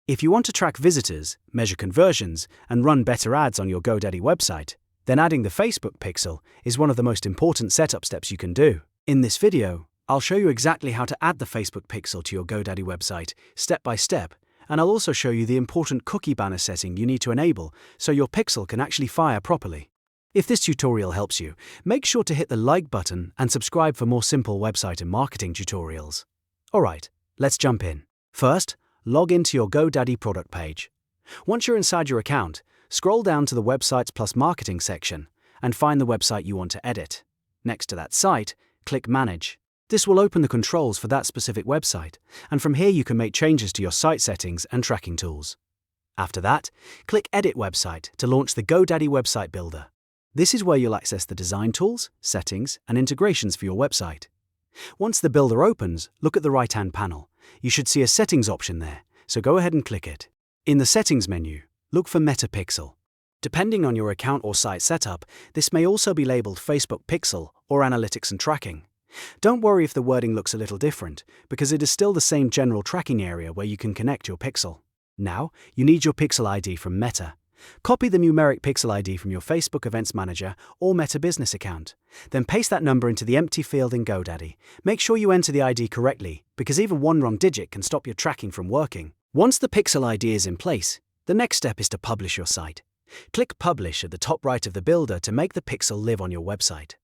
If you want to track visitors, measure conversions, and run better ads on your GoDaddy website, then adding the Facebook pixel is one of the most important setup steps you can do. In this video, I'll show you exactly how to add the Facebook pixel to your GoDaddy website, step by step, and I'll also show you the important cookie banner setting you need to enable so your pixel can actually fire properly. If this tutorial helps you, make sure to hit the like button and subscribe for more simple website and marketing tutorials. Alright, let's jump in. First, log into your GoDaddy product page. Once you're inside your account, scroll down to the Websites plus Marketing section and find the website you want to edit. Next to that site, click Manage. This will open the controls for that specific website, and from here you can make changes to your site settings and tracking tools. After that, click Edit Website to launch the GoDaddy Website Builder. This is where you'll access the design tools, settings, and integrations for your website. Once the builder opens, look at the right-hand panel. You should see a settings option there, so go ahead and click it. In the settings menu, look for Meta Pixel. Depending on your account or site setup, this may also be labeled Facebook Pixel or Analytics and Tracking. Don't worry if the wording looks a little different, because it is still the same general tracking area where you can connect your pixel. Now, you need your pixel ID from Meta. Copy the numeric pixel ID from your Facebook Events Manager or Meta Business account. Then paste that number into the empty field in GoDaddy. Make sure you enter the ID correctly, because even one wrong digit can stop your tracking from working. Once the pixel ID is in place, the next step is to publish your site. Click Publish at the top right of the builder to make the pixel live on your website.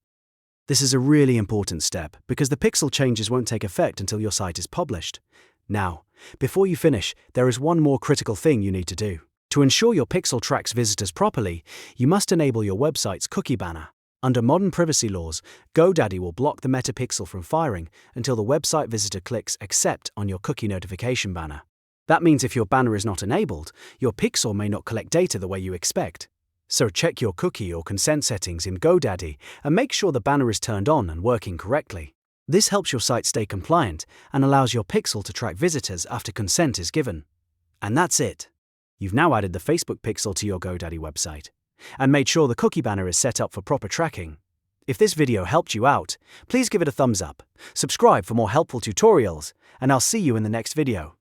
This is a really important step because the pixel changes won't take effect until your site is published. Now, before you finish, there is one more critical thing you need to do. To ensure your pixel tracks visitors properly, you must enable your website's cookie banner. Under modern privacy laws, GoDaddy will block the Meta Pixel from firing until the website visitor clicks Accept on your cookie notification banner. That means if your banner is not enabled, your pixel may not collect data the way you expect. So check your cookie or consent settings in GoDaddy and make sure the banner is turned on and working correctly. This helps your site stay compliant and allows your pixel to track visitors after consent is given. And that's it. You've now added the Facebook pixel to your GoDaddy website and made sure the cookie banner is set up for proper tracking. If this video helped you out, please give it a thumbs up, subscribe for more helpful tutorials, and I'll see you in the next video.